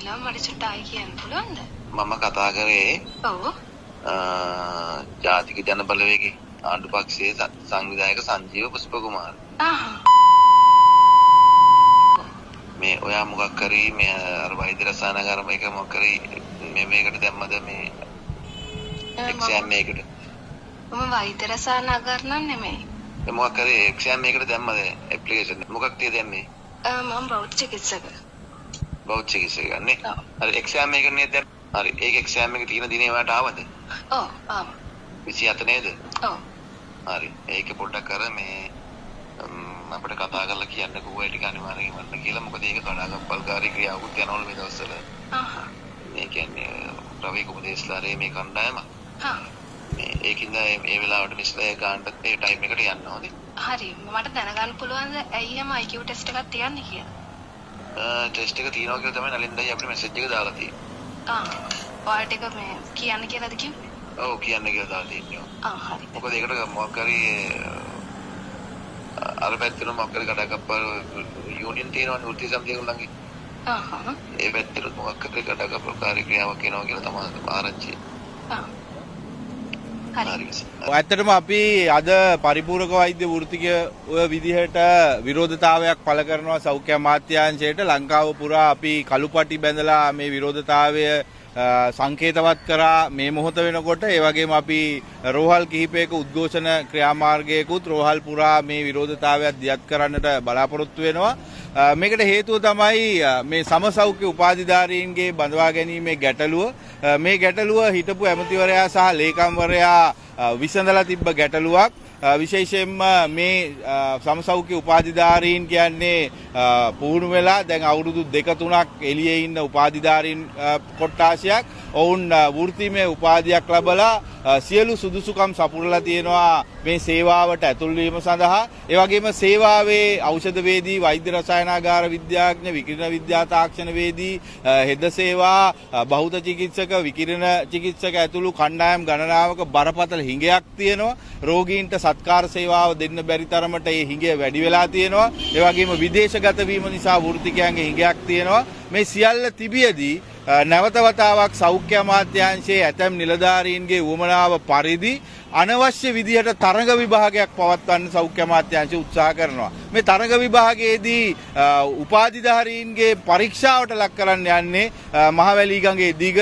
වෙලාව මට චුට්ටක් ආයි කියන්න පුළුවන්ද? මම කතා කරේ ඔව්. ජාතික ජන බලවේගයේ ආණ්ඩු පක්ෂයේ සංවිධායක සංජීව පුෂ්පකුමාර. මේ ඔයා මොකක් කරි මේ අර වෛද්‍ය රසායනාගාර මේක මොකක් කරි මේකට දැම්මද මේ එක්සෑම් මේකට? මම වෛද්‍ය රසායනාගාර නම් නෙමෙයි. මොකක් කරි එක්සෑම් මේකට දැම්මද ඇප්ලිකේෂන්? මොකක් තියද දැම්මේ? මම බෞද්ධ චිකිත්සක. බෞද්ධ චිකිත්සක ගන්නේ. හරි එක්සෑම් මේක නේද දැන්? හරි ඒක එක්සෑම් එක තියෙන දිනේ ඔයාට ආවද? ඔව් ආවා. 27 නේද? ඔව්. හරි ඒක පොඩ්ඩක් කර මේ අපිට කතා කරලා කියන්නකෝ ඔය ටික අනිවාර්යෙන් වන්න කියලා. මොකද ඒක කඩාකප්පල්කාරී ක්‍රියාවකුත් යනවලු මේ දවස්වල. මේ කියන්නේ රවි කුමදේස්ලාරේ මේ කණ්ඩායම. මේ ඒකින්ද මේ වෙලාවට මිස්ලා ගන්නත් ඒ ටයිම් එකට යන්න ඕනේ. හරි මට දැනගන්න පුළුවන්ද ඇයි එම IQ ටෙස්ට් එකක් තියන්නේ කියලා? ටෙස්ට් එක තියනවා කියලා තමයි නලින්දයි අපිට මෙසේජ් එක දාලා තියෙන්නේ. ඔයාලට එක මේ කියන්න කියලාද කිව්වේ? ඔව් කියන්න කියලා දාලා තියෙනවා. හරි. මොකද ඒකට මොකක් හරි අර පැත්තට මොකක් හරි කඩාකප්පල් යූනියන් තියෙනවනේ වෘත්ති සමිතිය උල්ලංඝනය. ඒ පැත්තට මොකක් හරි කඩාකප්පල්කාරී ක්‍රියාවක් වෙනවා කියලා තමයි ආරංචි. ඇත්තටම අපි අද පරිපූර්ණක වෛද්‍ය වෘත්තිකය ඔය විදිහට විරෝධතාවයක් පළ කරනවා සෞඛ්‍ය අමාත්‍යාංශයට. ලංකාව පුරා අපි කළුපටි බැඳලා මේ විරෝධතාවය සංකේතවත් කරා මේ මොහොත වෙනකොට. ඒ වගේම අපි රෝහල් කිහිපයක උද්ඝෝෂණ ක්‍රියාමාර්ගයකුත් රෝහල් පුරා මේ විරෝධතාවයක් දියත් කරන්නට බලාපොරොත්තු වෙනවා. මේකට හේතුව තමයි මේ සමසෞඛ්‍ය උපාධිධාරීන්ගේ බඳවා ගැනීමේ ගැටලුව. මේ ගැටලුව හිටපු ඇමතිවරයා සහ ලේකම්වරයා විසඳලා තිබ්බ ගැටලුවක්. විශේෂයෙන්ම මේ සමසෞඛ්‍ය උපාධිධාරීන් කියන්නේ පුහුණු වෙලා දැන් අවුරුදු 2-3ක් එළියේ ඉන්න උපාධිධාරීන් කොට්ටාශයක්. ඔවුන් වෘත්තිමය උපාධියක් ලැබලා සියලු සුදුසුකම් සපුරලා තියෙනවා මේ සේවාවට ඇතුල් වීම සඳහා. ඒ වගේම සේවාවේ ඖෂධවේදී, වෛද්‍ය රසායනාගාර විද්‍යාඥ, විකිරණ විද්‍යා තාක්ෂණවේදී, හෙද සේවා, බහුත චිකිත්සක, විකිරණ චිකිත්සක ඇතුළු කණ්ඩායම් ගණනාවක බරපතල හිඟයක් තියෙනවා. රෝගීන්ට සත්කාර සේවාව දෙන්න බැරි තරමට මේ හිඟය වැඩි වෙලා තියෙනවා. ඒ වගේම විදේශගත වීම නිසා වෘත්තිකයන්ගේ හිඟයක් තියෙනවා. මේ සියල්ල තිබියදී නැවත වතාවක් සෞඛ්‍ය අමාත්‍යාංශයේ ඇතැම් නිලධාරීන්ගේ උවමනාව පරිදි අනවශ්‍ය විදිහට තරඟ විභාගයක් පවත්වන්න සෞඛ්‍ය අමාත්‍යාංශය උත්සාහ කරනවා. මේ තරඟ විභාගයේදී උපාධිධාරීන්ගේ පරීක්ෂාවට ලක් කරන්න යන්නේ මහවැලිගඟේ දිග,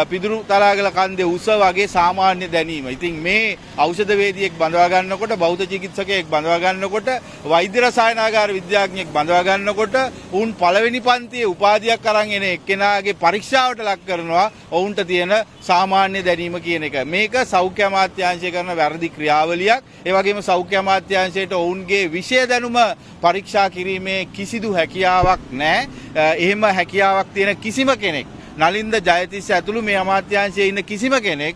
පිදුරු තලාගල කන්දේ උස වගේ සාමාන්‍ය දැනීම. ඉතින් මේ ඖෂධවේදියෙක් බඳවා ගන්නකොට, බෞද්ධ චිකිත්සකයෙක් බඳවා ගන්නකොට, වෛද්‍ය රසායනාගාර විද්‍යාඥයෙක් බඳවා ගන්නකොට උන් පළවෙනි පන්තියේ උපාධියක් අරන් එන එක්කෙනාගේ පරීක්ෂාවට ලක් කරනවා ඔවුන්ට තියෙන සාමාන්‍ය දැනීම කියන එක. මේක සෞඛ්‍ය අමාත්‍යාංශය කරන වැරදි ක්‍රියාවලියක්. ඒ වගේම සෞඛ්‍ය අමාත්‍යාංශයට ඔවුන්ගේ විෂය දැනුම පරීක්ෂා කිරීමේ කිසිදු හැකියාවක් නැහැ. එහෙම හැකියාවක් තියෙන කිසිම කෙනෙක්, නලින්ද ජයතිස්ස ඇතුළු මේ අමාත්‍යාංශයේ ඉන්න කිසිම කෙනෙක්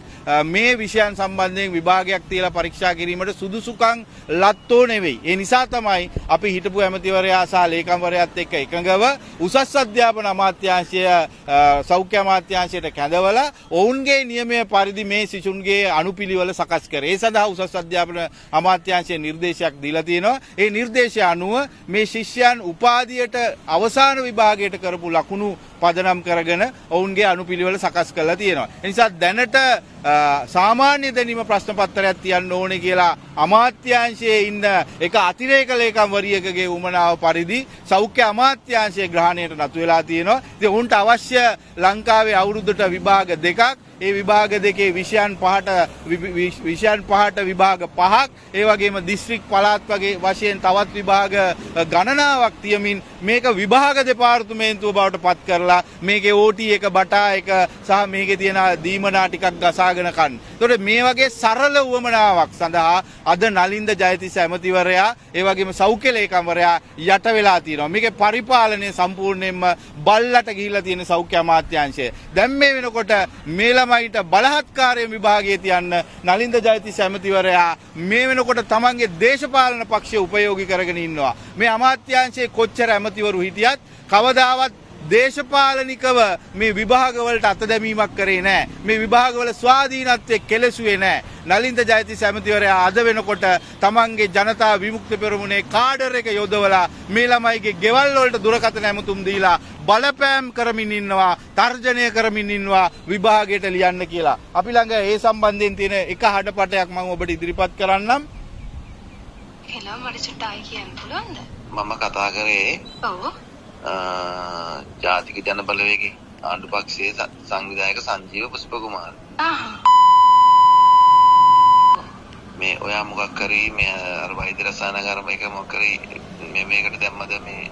මේ විෂයන් සම්බන්ධයෙන් විභාගයක් තියලා පරීක්ෂා කිරීමට සුදුසුකම් ලත්තෝ නෙවෙයි. ඒ නිසා තමයි අපි හිටපු ඇමතිවරයා සහ ලේකම්වරයාත් එක්ක එකඟව උසස් අධ්‍යාපන අමාත්‍යාංශය සෞඛ්‍ය අමාත්‍යාංශයට කැඳවලා ඔවුන්ගේ නියමය පරිදි මේ සිසුන්ගේ අනුපිළිවෙල සකස් කරේ. ඒ සඳහා උසස් අධ්‍යාපන අමාත්‍යාංශයේ නිර්දේශයක් දීලා තියෙනවා. ඒ නිර්දේශය අනුව මේ ශිෂ්‍යයන් උපාධියට අවසාන විභාගයට කරපු ලකුණු පදනම් කරගෙන ඔවුන්ගේ අනුපිළිවෙල සකස් කරලා තියෙනවා. ඒ නිසා දැනට සාමාන්‍ය දැනීම ප්‍රශ්න පත්‍රයක් තියන්න ඕනේ කියලා අමාත්‍යාංශයේ ඉන්න එක අතිරේක ලේකම්වරියකගේ උමනාව පරිදි සෞඛ්‍ය අමාත්‍යාංශයේ ග්‍රහණයට නතු වෙලා තියෙනවා. ඉතින් උන්ට අවශ්‍ය ලංකාවේ අවුරුද්දට විභාග දෙකක්. ඒ විභාග දෙකේ විෂයන් පහට විභාග පහක්, ඒ වගේම දිස්ත්‍රික් පළාත් වගේ වශයෙන් තවත් විභාග ගණනාවක් තියමින් මේක විභාග දෙපාර්තමේන්තුව බවට පත් කරලා මේකේ OT එක, බටා එක සහ මේකේ තියෙන දීමනා ටිකක් ගසාගෙන කන්න. ඒතකොට මේ වගේ සරල උවමනාවක් සඳහා අද නලින්ද ජයතිස්ස ඇමතිවරයා, ඒ වගේම සෞඛ්‍ය ලේකම්වරයා යට වෙලා තියෙනවා. මේකේ පරිපාලනය සම්පූර්ණයෙන්ම බල්ලට ගිහිල්ලා තියෙන සෞඛ්‍ය අමාත්‍යාංශය. දැන් මේ වෙනකොට මේ ළමයිට බලහත්කාරයෙන් විභාගයේ තියන්න නලින්ද ජයතිස්ස ඇමතිවරයා මේ වෙනකොට තමන්ගේ දේශපාලන පක්ෂය උපයෝගී කරගෙන ඉන්නවා. මේ අමාත්‍යාංශයේ කොච්චර ඇමතිවරු හිටියත් කවදාවත් දේශපාලනිකව මේ විභාගවලට අත දැමීමක් කරේ නැහැ. මේ විභාගවල ස්වාධීනත්වයේ කෙලෙසුවේ නැහැ. නලින්ද ජයතිස්ස ඇමතිවරයා අද වෙනකොට තමන්ගේ ජනතා විමුක්ති පෙරමුණේ කාඩර් එක යොදවලා මේ ළමයිගේ ගෙවල් වලට දුරකථන ඇමතුම් දීලා බලපෑම් කරමින් ඉන්නවා, තර්ජනය කරමින් ඉන්නවා විභාගයට ලියන්න කියලා. අපි ළඟ ඒ සම්බන්ධයෙන් තියෙන එක හඩපටයක් මම ඔබට ඉදිරිපත් කරන්නම්. හෙලා මට චුට්ටයි කියන්න පුළුවන්ද? මම කතා කරේ ඔව්. ජාතික ජන බලවේගයේ ආණ්ඩු පක්ෂයේ සංවිධායක සංජීව පුෂ්පකුමාර. මේ ඔයා මොකක් කරි මේ අර වෛද්‍ය රසායනගාර මේක මොකක් කරි මේකට දැම්මද මේ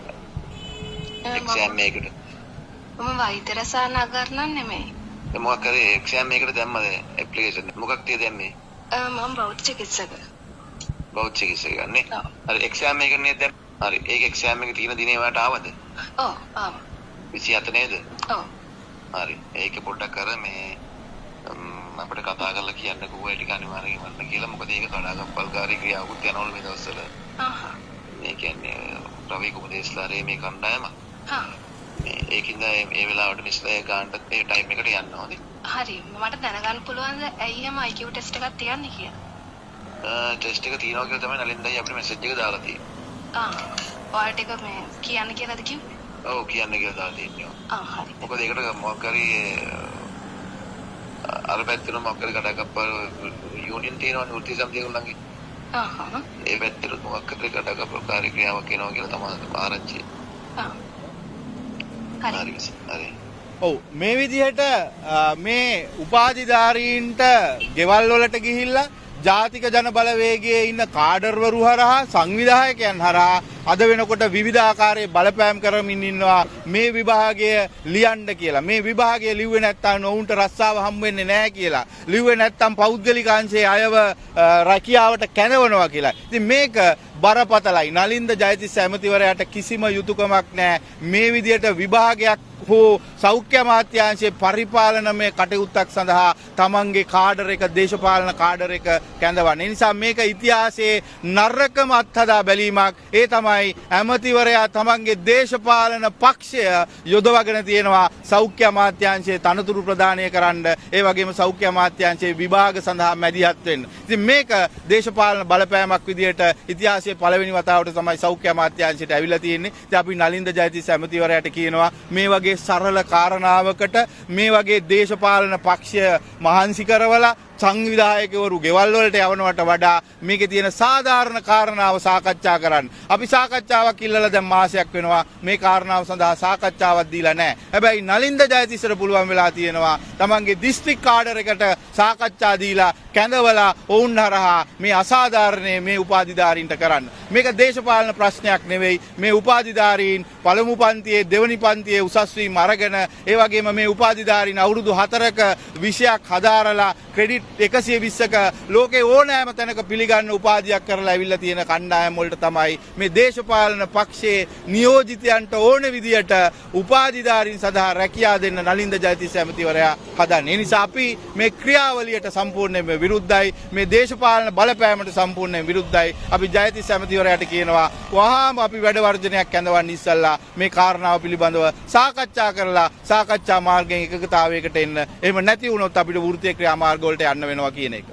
එක්සෑම් මේකට? මම වෛද්‍ය රසායනගාර නම් නෙමෙයි. ඒ මොකක් කරි එක්සෑම් මේකට දැම්මද ඇප්ලිකේෂන් මොකක් තිය දැම්මේ? මම බෞද්ධ චිකිත්සක. බෞද්ධ චිකිත්සක ගන්නේ. හරි එක්සෑම් මේක නේද දැන්? හරි ඒක එක්සෑම් එක තියෙන දිනේ ඔයාට ආවද? ඔව් ආවා. 27 නේද? ඔව්. හරි ඒක පොඩ්ඩක් කර මේ අපිට කතා කරලා කියන්නකෝ ඔය ටික අනිවාර්යෙන් වන්න කියලා. මොකද ඒක කඩාකප්පල්කාරී ක්‍රියාවකුත් යනවලු මේ දවස්වල. මේ කියන්නේ රවි කුමදේස්ලාරේ මේ කණ්ඩායම. ඒකින්ද මේ වෙලාවට මිස්ලා ගන්නත් ඒ ටයිම් එකට යන්න ඕනේ. හරි මට දැනගන්න පුළුවන්ද ඇයි එහෙම IQ ටෙස්ට් එකක් තියන්නේ කියලා? ටෙස්ට් එක තියනවා කියලා තමයි නලින්දයි අපිට මෙසේජ් එක දාලා තියෙන්නේ. ඔයාලට ඒක මේ කියන්න කියලාද කිව්වේ? ඔව් කියන්න කියලා දාලා තියෙනවා. හරි. මොකද ඒකට මොකක් හරි අර පැත්තට මොකක් හරි කඩාකප්පල් යූනියන් තියෙනවනේ වෘත්ති සමිතිය උල්ලංඝනය. ඒ පැත්තට මොකක් හරි කඩාකප්පල්කාරී ක්‍රියාවක් වෙනවා කියලා තමයි ආරංචි. හරි. ඔව් මේ විදිහට මේ උපාධිධාරීන්ට ගෙවල් වලට ගිහිල්ලා ජාතික ජන බලවේගයේ ඉන්න කාඩර්වරු හරහා සංවිධායකයන් හරහා අද වෙනකොට විවිධාකාරයේ බලපෑම් කරමින් ඉන්නවා මේ විභාගය ලියන්න කියලා. මේ විභාගය ලිව්වේ නැත්නම් ඔවුන්ට රස්සාව හම් වෙන්නේ නැහැ කියලා. ලිව්වේ නැත්නම් පෞද්ගලික අංශයේ අයව රැකියාවට කැඳවනවා කියලා. ඉතින් මේක බරපතලයි. නලින්ද ජයතිස්ස ඇමතිවරයාට කිසිම යුතුයකමක් නැහැ මේ විදිහට විභාගයක් හෝ සෞඛ්‍ය අමාත්‍යාංශයේ පරිපාලනමය කටයුත්තක් සඳහා තමන්ගේ කාඩර් එක දේශපාලන කාඩර් එක කැඳවන්න. ඒ නිසා මේක ඉතිහාසයේ නරකම අත්හදා බැලීමක්. ඒ තමයි ඇමතිවරයා තමන්ගේ දේශපාලන පක්ෂය යොදවගෙන තියෙනවා සෞඛ්‍ය අමාත්‍යාංශයේ තනතුරු ප්‍රදානය කරන්න. ඒ වගේම සෞඛ්‍ය අමාත්‍යාංශයේ විභාග සඳහා මැදිහත් වෙන්න. ඉතින් මේක දේශපාලන බලපෑමක් විදිහට ඉතිහාසයේ පළවෙනි වතාවට තමයි සෞඛ්‍ය අමාත්‍යාංශයට ඇවිල්ලා තියෙන්නේ. ඉතින් අපි නලින්ද ජයතිස්ස ඇමතිවරයාට කියනවා මේ වගේ සරල කාරණාවකට මේ වගේ දේශපාලන පක්ෂය මහන්සි කරවලා සංවිධායකවරු ගෙවල් වලට යවනවට වඩා මේකේ තියෙන සාධාරණ කාරණාව සාකච්ඡා කරන්න. අපි සාකච්ඡාවක් ඉල්ලලා දැන් මාසයක් වෙනවා මේ කාරණාව සඳහා සාකච්ඡාවක් දීලා නැහැ. හැබැයි නලින්ද ජයතිස්සට පුළුවන් වෙලා තියෙනවා තමන්ගේ දිස්ත්‍රික් කාඩර් එකට සාකච්ඡා දීලා කැඳවලා ඔවුන් හරහා මේ අසාධාරණේ මේ උපාධිධාරීන්ට කරන්න. මේක දේශපාලන ප්‍රශ්නයක් නෙවෙයි. මේ උපාධිධාරීන් පළමු පන්තියේ දෙවනි පන්තියේ උසස් වීම අරගෙන ඒ වගේම මේ උපාධිධාරීන් අවුරුදු 4ක විෂයක් හදාරලා ක්‍රෙඩිට් 120ක ලෝකේ ඕනෑම තැනක පිළිගන්න උපාධියක් කරලා ඇවිල්ලා තියෙන කණ්ඩායම් වලට තමයි මේ දේශපාලන පක්ෂයේ නියෝජිතයන්ට ඕන විදියට උපාධිධාරීන් සඳහා රැකියාව දෙන්න නලින්ද ජයතිස්ස ඇමතිවරයා හදන්නේ. ඒ නිසා අපි මේ ක්‍රියාවලියට සම්පූර්ණයෙන්ම විරුද්ධයි. මේ දේශපාලන බලපෑමට සම්පූර්ණයෙන් විරුද්ධයි. අපි ජයතිස්ස ඇමතිවරයාට කියනවා වහාම අපි වැඩ වර්ජනයක් කැඳවන්න ඉස්සල්ලා මේ කාරණාව පිළිබඳව සාකච්ඡා කරලා සාකච්ඡා මාර්ගයෙන් එකගතාවයකට එන්න. එහෙම නැති වුණොත් අපිට වෘත්තීය ක්‍රියාමාර්ග වලට යන්න වෙනවා කියන එක.